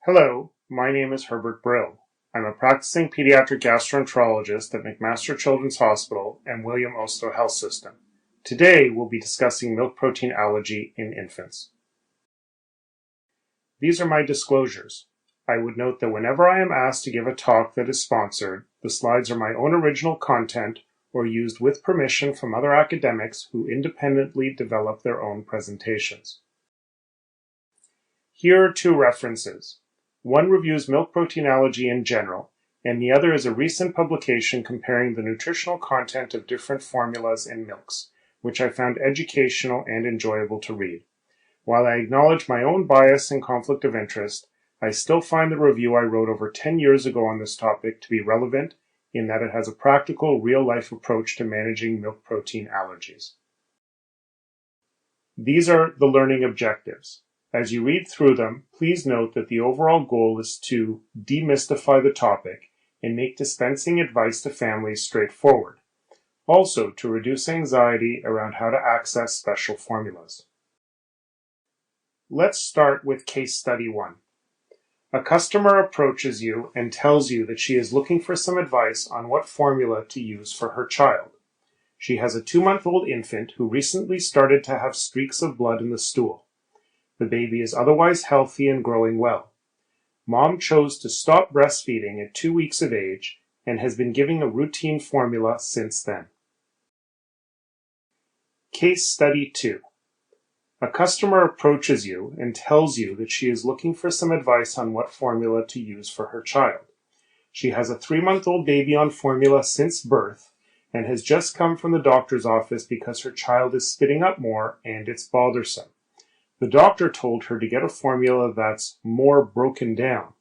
Hello, my name is Herbert Brill. I'm a practicing pediatric gastroenterologist at McMaster Children's Hospital and William Oslo Health System. Today, we'll be discussing milk protein allergy in infants. These are my disclosures. I would note that whenever I am asked to give a talk that is sponsored, the slides are my own original content or used with permission from other academics who independently develop their own presentations. Here are two references. One reviews milk protein allergy in general, and the other is a recent publication comparing the nutritional content of different formulas in milks, which I found educational and enjoyable to read. While I acknowledge my own bias and conflict of interest, I still find the review I wrote over 10 years ago on this topic to be relevant in that it has a practical, real-life approach to managing milk protein allergies. These are the learning objectives. As you read through them, please note that the overall goal is to demystify the topic and make dispensing advice to families straightforward. Also, to reduce anxiety around how to access special formulas. Let's start with case study 1. A customer approaches you and tells you that she is looking for some advice on what formula to use for her child. She has a 2-month-old infant who recently started to have streaks of blood in the stool. The baby is otherwise healthy and growing well. Mom chose to stop breastfeeding at 2 weeks of age and has been giving a routine formula since then. Case study 2. A customer approaches you and tells you that she is looking for some advice on what formula to use for her child. She has a 3-month-old baby on formula since birth and has just come from the doctor's office because her child is spitting up more and it's bothersome. The doctor told her to get a formula that's more broken down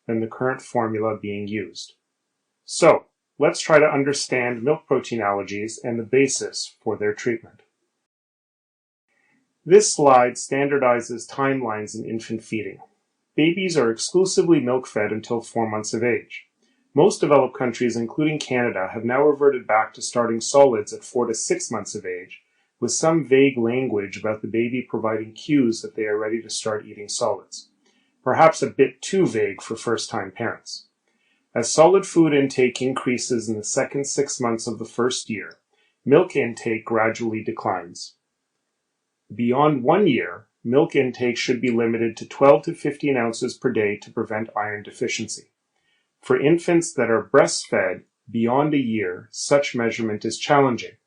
than the current formula being used. So, let's try to understand milk protein allergies and the basis for their treatment. This slide standardizes timelines in infant feeding. Babies are exclusively milk-fed until 4 months of age. Most developed countries, including Canada, have now reverted back to starting solids at 4 to 6 months of age, with some vague language about the baby providing cues that they are ready to start eating solids. Perhaps a bit too vague for first-time parents. As solid food intake increases in the second 6 months of the first year, milk intake gradually declines. Beyond 1 year, milk intake should be limited to 12 to 15 ounces per day to prevent iron deficiency. For infants that are breastfed beyond a year, such measurement is challenging.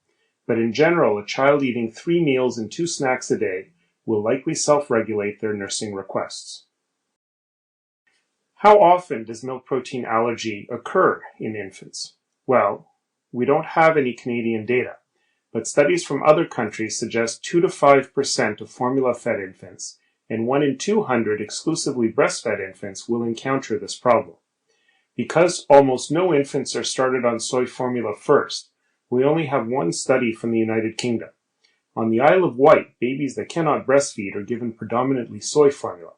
But in general, a child eating 3 meals and 2 snacks a day will likely self-regulate their nursing requests. How often does milk protein allergy occur in infants? Well, we don't have any Canadian data, but studies from other countries suggest 2 to 5% of formula-fed infants and 1 in 200 exclusively breastfed infants will encounter this problem. Because almost no infants are started on soy formula first, we only have one study from the United Kingdom. On the Isle of Wight, babies that cannot breastfeed are given predominantly soy formula,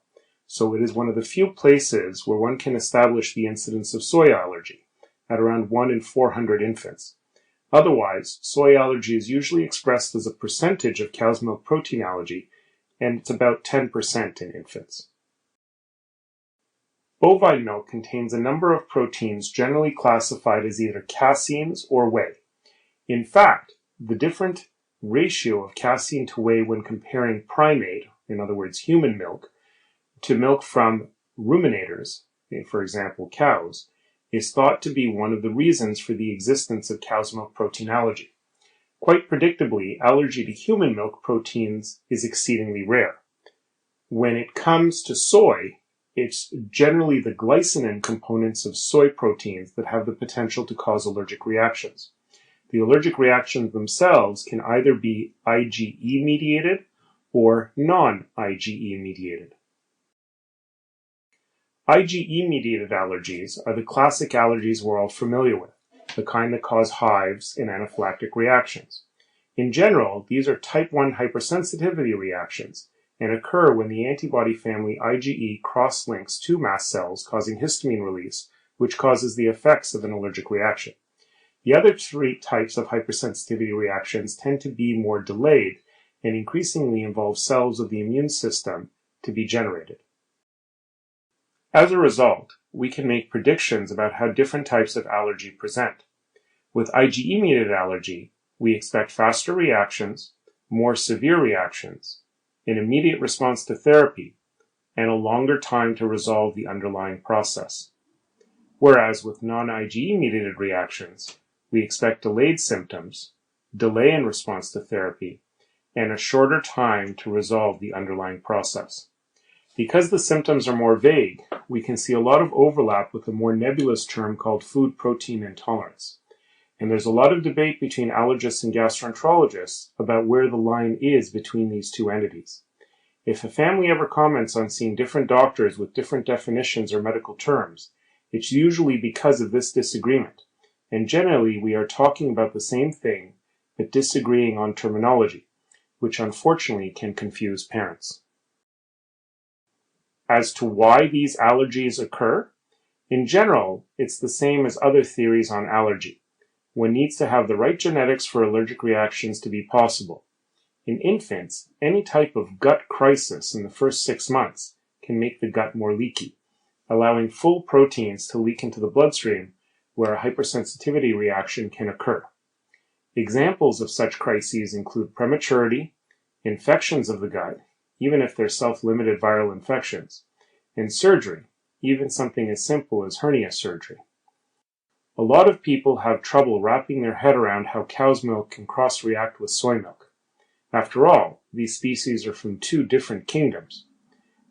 so it is one of the few places where one can establish the incidence of soy allergy, at around 1 in 400 infants. Otherwise, soy allergy is usually expressed as a percentage of cow's milk protein allergy, and it's about 10% in infants. Bovine milk contains a number of proteins generally classified as either caseins or whey. In fact, the different ratio of casein to whey when comparing primate, in other words human milk, to milk from ruminators, for example cows, is thought to be one of the reasons for the existence of cow's milk protein allergy. Quite predictably, allergy to human milk proteins is exceedingly rare. When it comes to soy, it's generally the glycinin components of soy proteins that have the potential to cause allergic reactions. The allergic reactions themselves can either be IgE-mediated or non-IgE-mediated. IgE-mediated allergies are the classic allergies we're all familiar with, the kind that cause hives and anaphylactic reactions. In general, these are type 1 hypersensitivity reactions and occur when the antibody family IgE cross-links 2 mast cells, causing histamine release, which causes the effects of an allergic reaction. The other 3 types of hypersensitivity reactions tend to be more delayed and increasingly involve cells of the immune system to be generated. As a result, we can make predictions about how different types of allergy present. With IgE-mediated allergy, we expect faster reactions, more severe reactions, an immediate response to therapy, and a longer time to resolve the underlying process. Whereas with non-IgE-mediated reactions, we expect delayed symptoms, delay in response to therapy, and a shorter time to resolve the underlying process. Because the symptoms are more vague, we can see a lot of overlap with a more nebulous term called food protein intolerance. And there's a lot of debate between allergists and gastroenterologists about where the line is between these two entities. If a family ever comments on seeing different doctors with different definitions or medical terms, it's usually because of this disagreement. And generally, we are talking about the same thing, but disagreeing on terminology, which unfortunately can confuse parents. As to why these allergies occur, in general, it's the same as other theories on allergy. One needs to have the right genetics for allergic reactions to be possible. In infants, any type of gut crisis in the first 6 months can make the gut more leaky, allowing full proteins to leak into the bloodstream where a hypersensitivity reaction can occur. Examples of such crises include prematurity, infections of the gut, even if they're self-limited viral infections, and surgery, even something as simple as hernia surgery. A lot of people have trouble wrapping their head around how cow's milk can cross-react with soy milk. After all, these species are from 2 different kingdoms.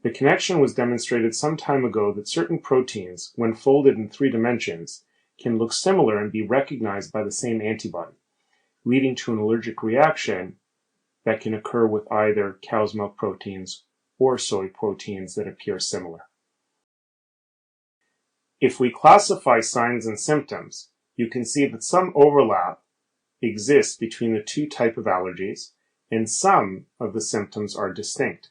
The connection was demonstrated some time ago that certain proteins, when folded in 3 dimensions, can look similar and be recognized by the same antibody, leading to an allergic reaction that can occur with either cow's milk proteins or soy proteins that appear similar. If we classify signs and symptoms, you can see that some overlap exists between the 2 types of allergies, and some of the symptoms are distinct.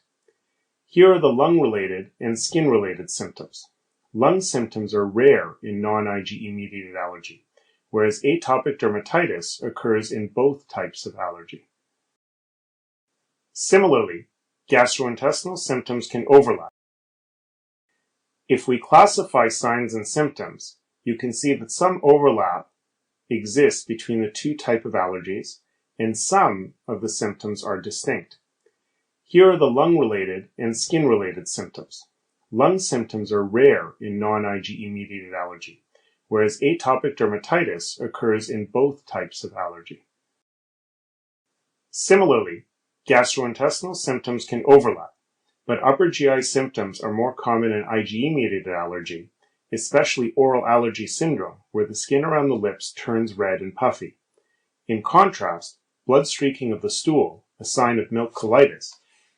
Here are the lung-related and skin-related symptoms. Lung symptoms are rare in non-IgE-mediated allergy, whereas atopic dermatitis occurs in both types of allergy. Similarly, gastrointestinal symptoms can overlap. If we classify signs and symptoms, you can see that some overlap exists between the 2 types of allergies, and some of the symptoms are distinct. Here are the lung-related and skin-related symptoms. Lung symptoms are rare in non-IgE-mediated allergy, whereas atopic dermatitis occurs in both types of allergy. Similarly, gastrointestinal symptoms can overlap, but upper GI symptoms are more common in IgE-mediated allergy, especially oral allergy syndrome, where the skin around the lips turns red and puffy. In contrast, blood streaking of the stool, a sign of milk colitis,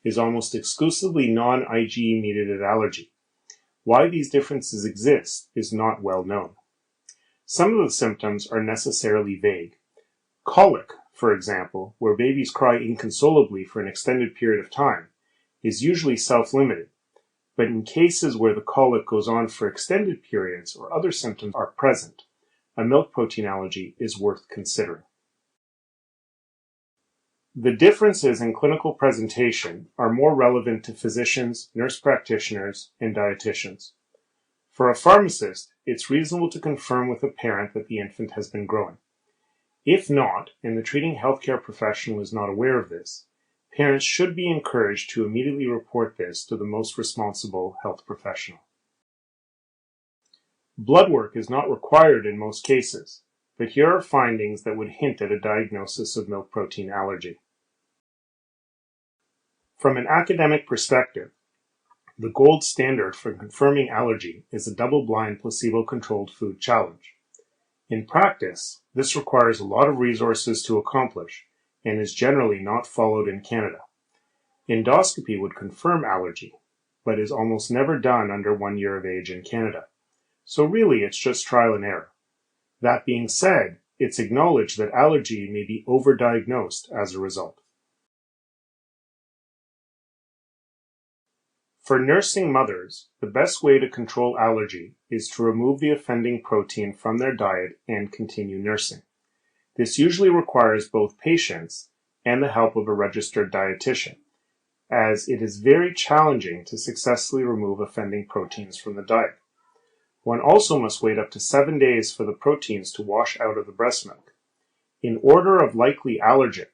is almost exclusively non-IgE-mediated allergy. Why these differences exist is not well known. Some of the symptoms are necessarily vague. Colic, for example, where babies cry inconsolably for an extended period of time, is usually self-limited, but in cases where the colic goes on for extended periods or other symptoms are present, a milk protein allergy is worth considering. The differences in clinical presentation are more relevant to physicians, nurse practitioners, and dietitians. For a pharmacist, it's reasonable to confirm with a parent that the infant has been growing. If not, and the treating healthcare professional is not aware of this, parents should be encouraged to immediately report this to the most responsible health professional. Blood work is not required in most cases, but here are findings that would hint at a diagnosis of milk protein allergy. From an academic perspective, the gold standard for confirming allergy is a double-blind placebo-controlled food challenge. In practice, this requires a lot of resources to accomplish and is generally not followed in Canada. Endoscopy would confirm allergy, but is almost never done under 1 year of age in Canada. So really, it's just trial and error. That being said, it's acknowledged that allergy may be overdiagnosed as a result. For nursing mothers, the best way to control allergy is to remove the offending protein from their diet and continue nursing. This usually requires both patience and the help of a registered dietitian, as it is very challenging to successfully remove offending proteins from the diet. One also must wait up to 7 days for the proteins to wash out of the breast milk. In order of likely allergen,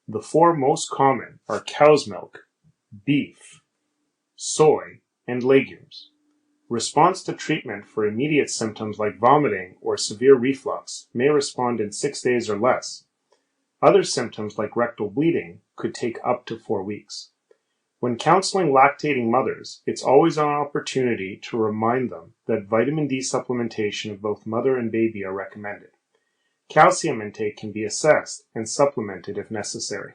the 4 most common are cow's milk, beef, soy, and legumes. Response to treatment for immediate symptoms like vomiting or severe reflux may respond in 6 days or less. Other symptoms like rectal bleeding could take up to 4 weeks. When counseling lactating mothers, it's always an opportunity to remind them that vitamin D supplementation of both mother and baby are recommended. Calcium intake can be assessed and supplemented if necessary.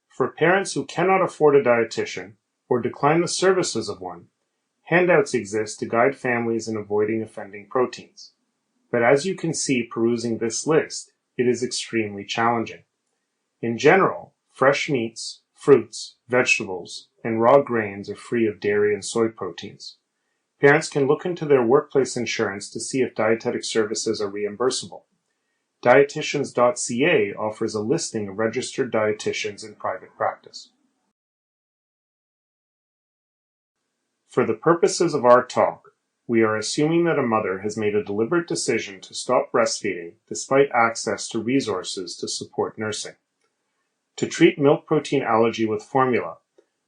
For parents who cannot afford a dietitian or decline the services of one, handouts exist to guide families in avoiding offending proteins. But as you can see perusing this list, it is extremely challenging. In general, fresh meats, fruits, vegetables, and raw grains are free of dairy and soy proteins. Parents can look into their workplace insurance to see if dietetic services are reimbursable. Dietitians.ca offers a listing of registered dietitians in private practice. For the purposes of our talk, we are assuming that a mother has made a deliberate decision to stop breastfeeding despite access to resources to support nursing. To treat milk protein allergy with formula,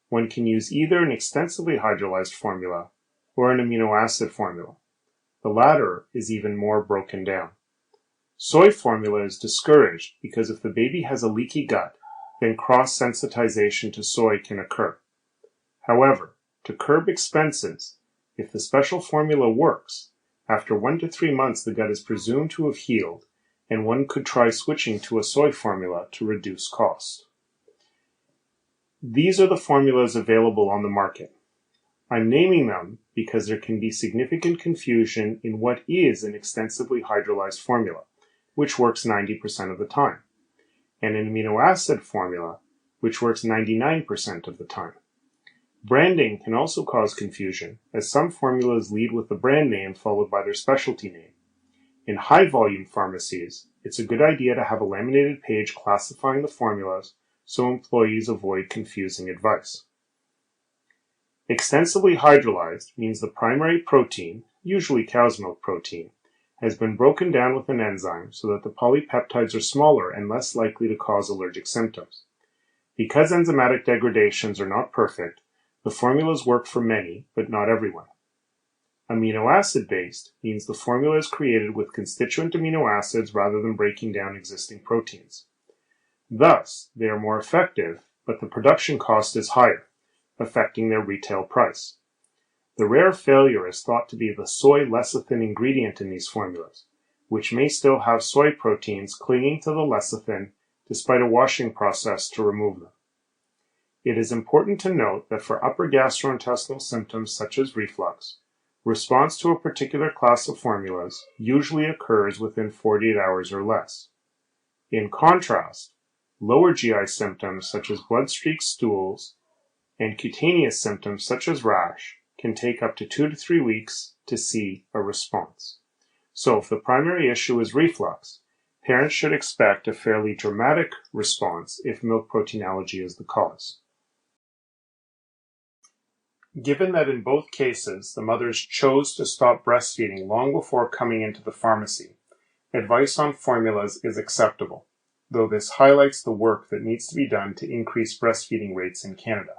one can use either an extensively hydrolyzed formula or an amino acid formula. The latter is even more broken down. Soy formula is discouraged because if the baby has a leaky gut, then cross-sensitization to soy can occur. However, to curb expenses, if the special formula works, after 1 to 3 months the gut is presumed to have healed, and one could try switching to a soy formula to reduce cost. These are the formulas available on the market. I'm naming them because there can be significant confusion in what is an extensively hydrolyzed formula, which works 90% of the time, and an amino acid formula, which works 99% of the time. Branding can also cause confusion, as some formulas lead with the brand name followed by their specialty name. In high-volume pharmacies, it's a good idea to have a laminated page classifying the formulas so employees avoid confusing advice. Extensively hydrolyzed means the primary protein, usually cow's milk protein, has been broken down with an enzyme so that the polypeptides are smaller and less likely to cause allergic symptoms. Because enzymatic degradations are not perfect, the formulas work for many, but not everyone. Amino acid-based means the formula is created with constituent amino acids rather than breaking down existing proteins. Thus, they are more effective, but the production cost is higher, affecting their retail price. The rare failure is thought to be the soy lecithin ingredient in these formulas, which may still have soy proteins clinging to the lecithin despite a washing process to remove them. It is important to note that for upper gastrointestinal symptoms such as reflux, response to a particular class of formulas usually occurs within 48 hours or less. In contrast, lower GI symptoms such as blood-streaked stools and cutaneous symptoms such as rash can take up to 2 to 3 weeks to see a response. So if the primary issue is reflux, parents should expect a fairly dramatic response if milk protein allergy is the cause. Given that in both cases the mothers chose to stop breastfeeding long before coming into the pharmacy, advice on formulas is acceptable, though this highlights the work that needs to be done to increase breastfeeding rates in Canada.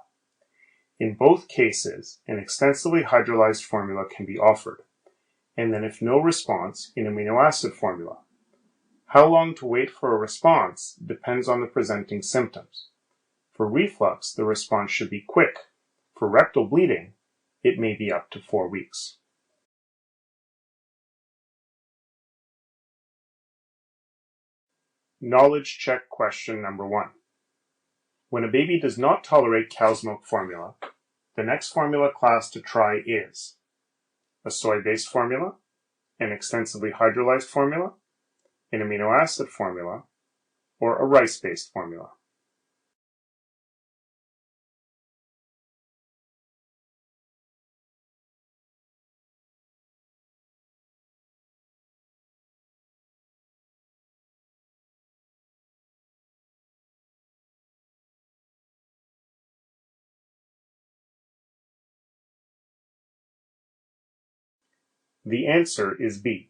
In both cases, an extensively hydrolyzed formula can be offered, and then if no response, an amino acid formula. How long to wait for a response depends on the presenting symptoms. For reflux, the response should be quick. For rectal bleeding, it may be up to 4 weeks. Knowledge check question number 1. When a baby does not tolerate cow's milk formula, the next formula class to try is a soy-based formula, an extensively hydrolyzed formula, an amino acid formula, or a rice-based formula. The answer is B.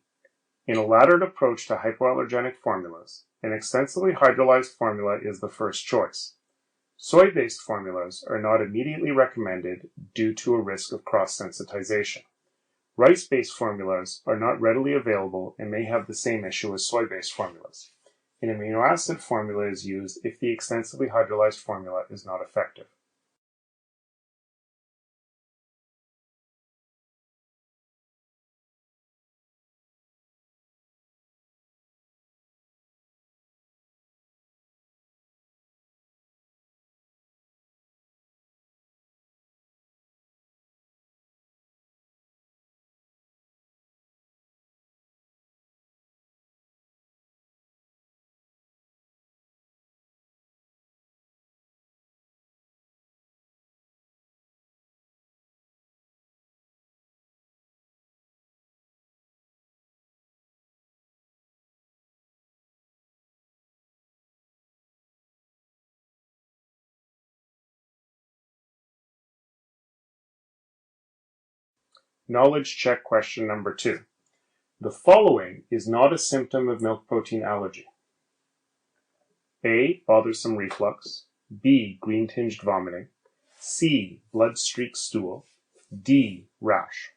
In a laddered approach to hypoallergenic formulas, an extensively hydrolyzed formula is the first choice. Soy-based formulas are not immediately recommended due to a risk of cross-sensitization. Rice-based formulas are not readily available and may have the same issue as soy-based formulas. An amino acid formula is used if the extensively hydrolyzed formula is not effective. Knowledge check question number 2. The following is not a symptom of milk protein allergy. A. Bothersome reflux. B. Green-tinged vomiting. C. Blood-streaked stool. D. Rash.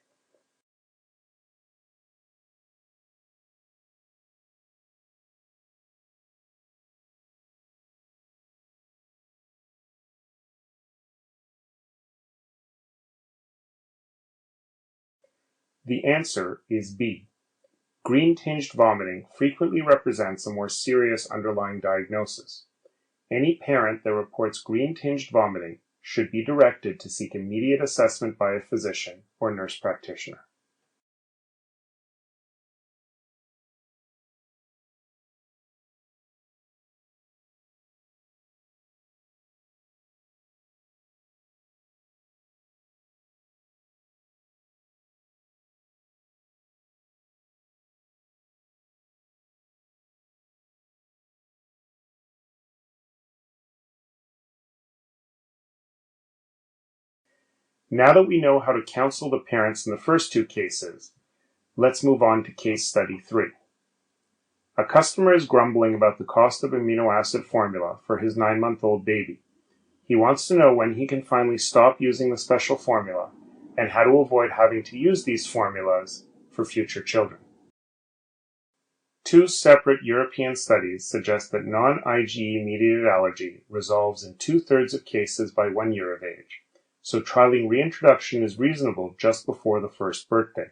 The answer is B. Green-tinged vomiting frequently represents a more serious underlying diagnosis. Any parent that reports green-tinged vomiting should be directed to seek immediate assessment by a physician or nurse practitioner. Now that we know how to counsel the parents in the first two cases, let's move on to case study 3. A customer is grumbling about the cost of amino acid formula for his 9-month-old baby. He wants to know when he can finally stop using the special formula and how to avoid having to use these formulas for future children. 2 separate European studies suggest that non-IgE-mediated allergy resolves in 2/3 of cases by 1 year of age, so trialing reintroduction is reasonable just before the first birthday.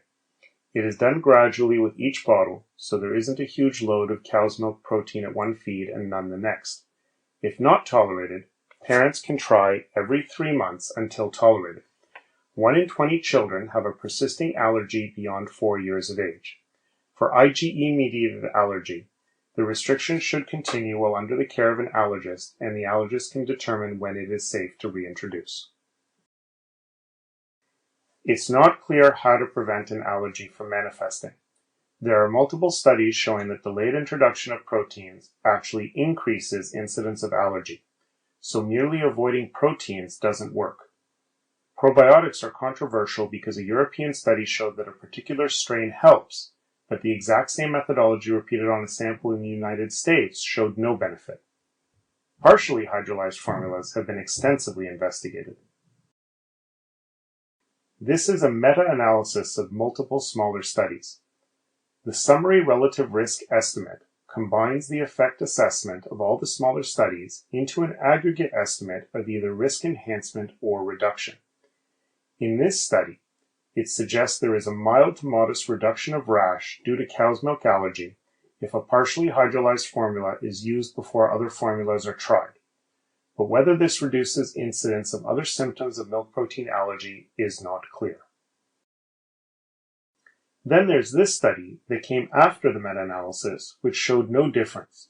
It is done gradually with each bottle, so there isn't a huge load of cow's milk protein at one feed and none the next. If not tolerated, parents can try every 3 months until tolerated. 1 in 20 children have a persisting allergy beyond 4 years of age. For IgE-mediated allergy, the restriction should continue while under the care of an allergist, and the allergist can determine when it is safe to reintroduce. It's not clear how to prevent an allergy from manifesting. There are multiple studies showing that delayed introduction of proteins actually increases incidence of allergy, so merely avoiding proteins doesn't work. Probiotics are controversial because a European study showed that a particular strain helps, but the exact same methodology repeated on a sample in the United States showed no benefit. Partially hydrolyzed formulas have been extensively investigated. This is a meta-analysis of multiple smaller studies. The summary relative risk estimate combines the effect assessment of all the smaller studies into an aggregate estimate of either risk enhancement or reduction. In this study, it suggests there is a mild to modest reduction of rash due to cow's milk allergy if a partially hydrolyzed formula is used before other formulas are tried. But whether this reduces incidence of other symptoms of milk protein allergy is not clear. Then there's this study that came after the meta-analysis, which showed no difference,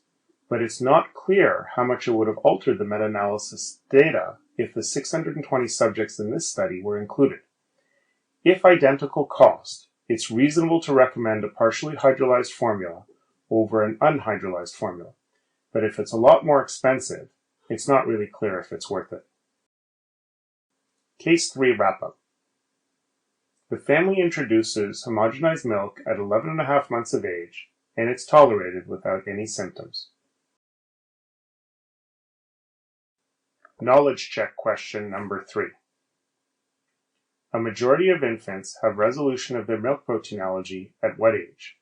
but it's not clear how much it would have altered the meta-analysis data if the 620 subjects in this study were included. If identical cost, it's reasonable to recommend a partially hydrolyzed formula over an unhydrolyzed formula, but if it's a lot more expensive, it's not really clear if it's worth it. Case 3 wrap-up. The family introduces homogenized milk at 11.5 months of age, and it's tolerated without any symptoms. Knowledge check question number 3. A majority of infants have resolution of their milk protein allergy at what age?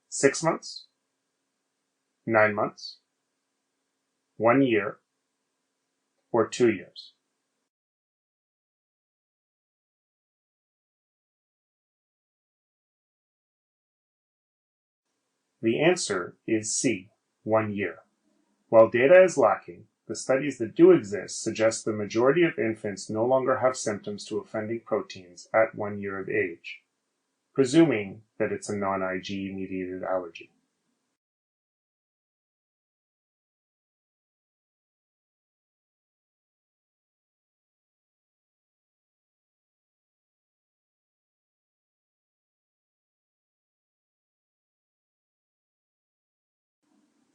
6 months? 9 months? 1 year? Or 2 years? The answer is C, 1 year. While data is lacking, the studies that do exist suggest the majority of infants no longer have symptoms to offending proteins at 1 year of age, presuming that it's a non-IgE mediated allergy.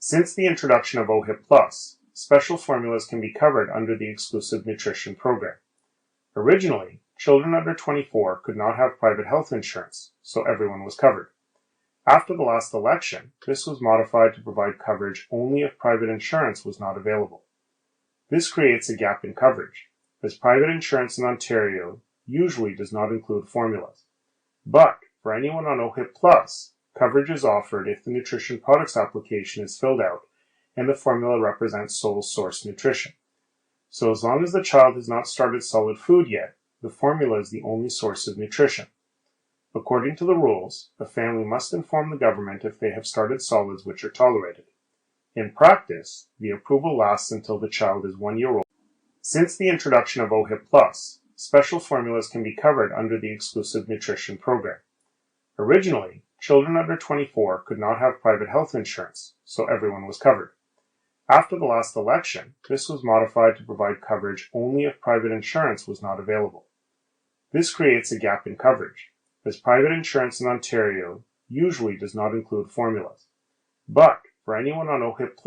Since the introduction of OHIP+, special formulas can be covered under the exclusive nutrition program. Originally, children under 24 could not have private health insurance, so everyone was covered. After the last election, this was modified to provide coverage only if private insurance was not available. This creates a gap in coverage, as private insurance in Ontario usually does not include formulas. But for anyone on OHIP+, coverage is offered if the nutrition products application is filled out and the formula represents sole source nutrition. So as long as the child has not started solid food yet, the formula is the only source of nutrition. According to the rules, a family must inform the government if they have started solids which are tolerated. In practice, the approval lasts until the child is 1 year old. Since the introduction of OHIP+, special formulas can be covered under the exclusive nutrition program. Originally, children under 24 could not have private health insurance, so everyone was covered. After the last election, this was modified to provide coverage only if private insurance was not available. This creates a gap in coverage, as private insurance in Ontario usually does not include formulas. But for anyone on OHIP+,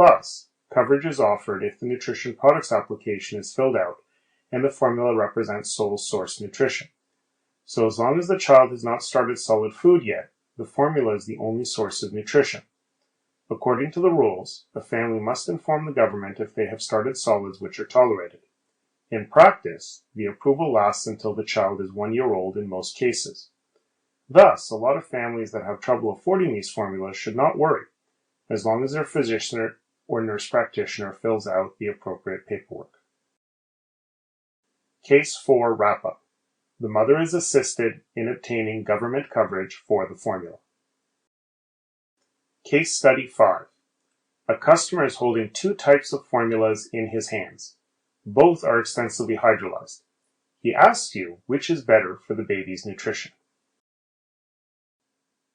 coverage is offered if the nutrition products application is filled out and the formula represents sole source nutrition. So as long as the child has not started solid food yet, the formula is the only source of nutrition. According to the rules, a family must inform the government if they have started solids which are tolerated. In practice, the approval lasts until the child is 1 year old in most cases. Thus, a lot of families that have trouble affording these formulas should not worry, as long as their physician or nurse practitioner fills out the appropriate paperwork. Case 4 wrap-up. The mother is assisted in obtaining government coverage for the formula. Case Study 5. A customer is holding 2 types of formulas in his hands. Both are extensively hydrolyzed. He asks you which is better for the baby's nutrition.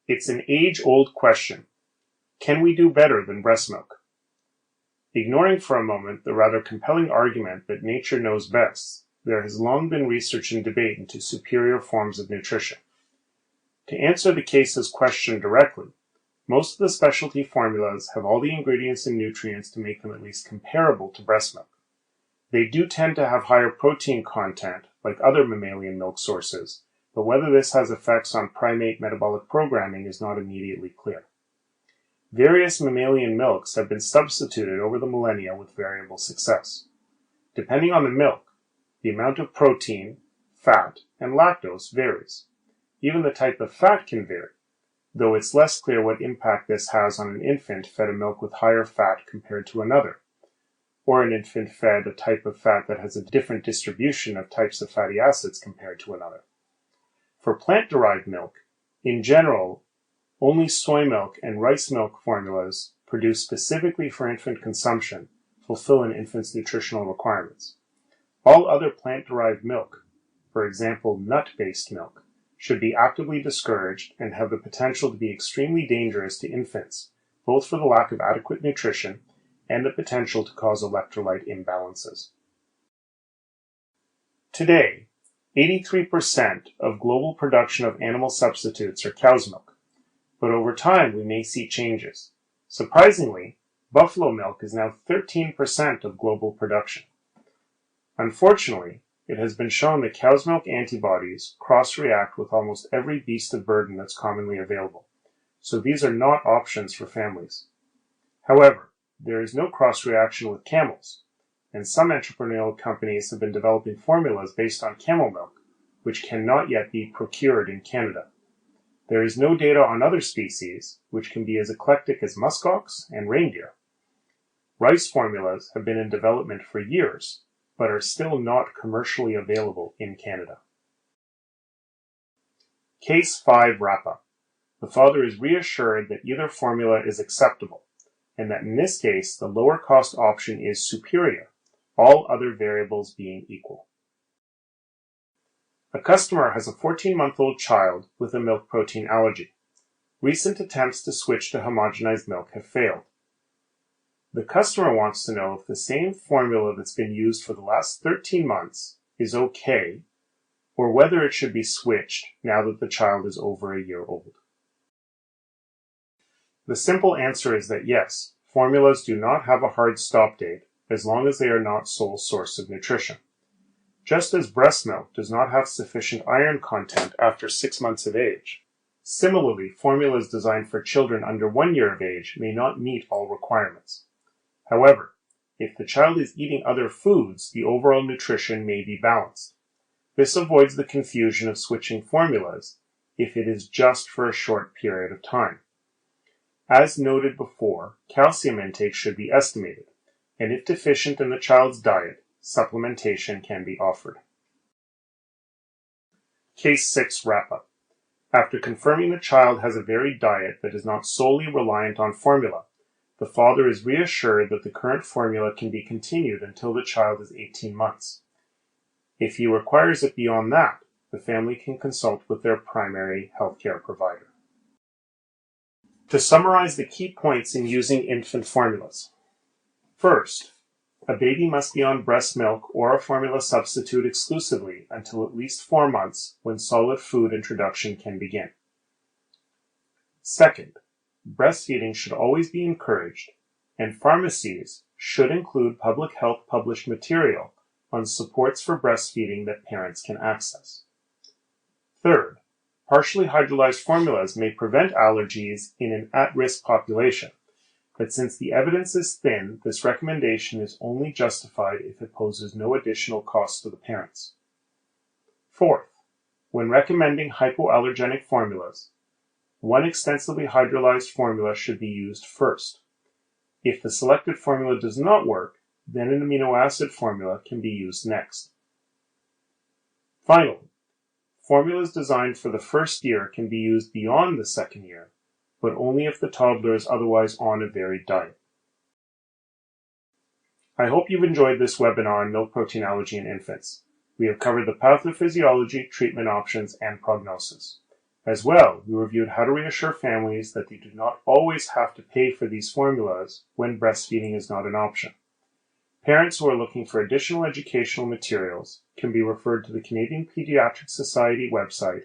It's an age-old question. Can we do better than breast milk? Ignoring for a moment the rather compelling argument that nature knows best, there has long been research and debate into superior forms of nutrition. To answer the case's question directly, most of the specialty formulas have all the ingredients and nutrients to make them at least comparable to breast milk. They do tend to have higher protein content, like other mammalian milk sources, but whether this has effects on primate metabolic programming is not immediately clear. Various mammalian milks have been substituted over the millennia with variable success. Depending on the milk, the amount of protein, fat, and lactose varies. Even the type of fat can vary, though it's less clear what impact this has on an infant fed a milk with higher fat compared to another, or an infant fed a type of fat that has a different distribution of types of fatty acids compared to another. For plant-derived milk, in general, only soy milk and rice milk formulas produced specifically for infant consumption fulfill an infant's nutritional requirements. All other plant-derived milk, for example nut-based milk, should be actively discouraged and have the potential to be extremely dangerous to infants, both for the lack of adequate nutrition and the potential to cause electrolyte imbalances. Today, 83% of global production of animal substitutes are cow's milk, but over time we may see changes. Surprisingly, buffalo milk is now 13% of global production. Unfortunately, it has been shown that cow's milk antibodies cross-react with almost every beast of burden that's commonly available, so these are not options for families. However, there is no cross-reaction with camels, and some entrepreneurial companies have been developing formulas based on camel milk, which cannot yet be procured in Canada. There is no data on other species, which can be as eclectic as muskox and reindeer. Rice formulas have been in development for years, but are still not commercially available in Canada. Case 5 wrap-up. The father is reassured that either formula is acceptable, and that in this case the lower cost option is superior, all other variables being equal. A customer has a 14-month-old child with a milk protein allergy. Recent attempts to switch to homogenized milk have failed. The customer wants to know if the same formula that's been used for the last 13 months is okay, or whether it should be switched now that the child is over a year old. The simple answer is that yes, formulas do not have a hard stop date as long as they are not sole source of nutrition. Just as breast milk does not have sufficient iron content after 6 months of age, similarly, formulas designed for children under 1 year of age may not meet all requirements. However, if the child is eating other foods, the overall nutrition may be balanced. This avoids the confusion of switching formulas if it is just for a short period of time. As noted before, calcium intake should be estimated, and if deficient in the child's diet, supplementation can be offered. Case 6 wrap-up. After confirming the child has a varied diet that is not solely reliant on formula, the father is reassured that the current formula can be continued until the child is 18 months. If he requires it beyond that, the family can consult with their primary healthcare provider. To summarize the key points in using infant formulas. First, a baby must be on breast milk or a formula substitute exclusively until at least 4 months, when solid food introduction can begin. Second, breastfeeding should always be encouraged, and pharmacies should include public health published material on supports for breastfeeding that parents can access. Third, partially hydrolyzed formulas may prevent allergies in an at-risk population, but since the evidence is thin, this recommendation is only justified if it poses no additional cost to the parents. Fourth, when recommending hypoallergenic formulas, one extensively hydrolyzed formula should be used first. If the selected formula does not work, then an amino acid formula can be used next. Finally, formulas designed for the first year can be used beyond the second year, but only if the toddler is otherwise on a varied diet. I hope you've enjoyed this webinar on milk protein allergy in infants. We have covered the pathophysiology, treatment options, and prognosis. As well, we reviewed how to reassure families that they do not always have to pay for these formulas when breastfeeding is not an option. Parents who are looking for additional educational materials can be referred to the Canadian Pediatric Society website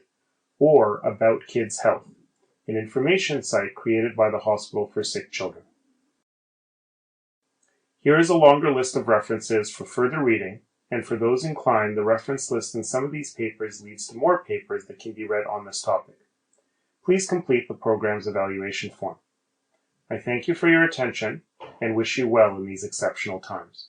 or About Kids Health, an information site created by the Hospital for Sick Children. Here is a longer list of references for further reading, and for those inclined, the reference list in some of these papers leads to more papers that can be read on this topic. Please complete the program's evaluation form. I thank you for your attention and wish you well in these exceptional times.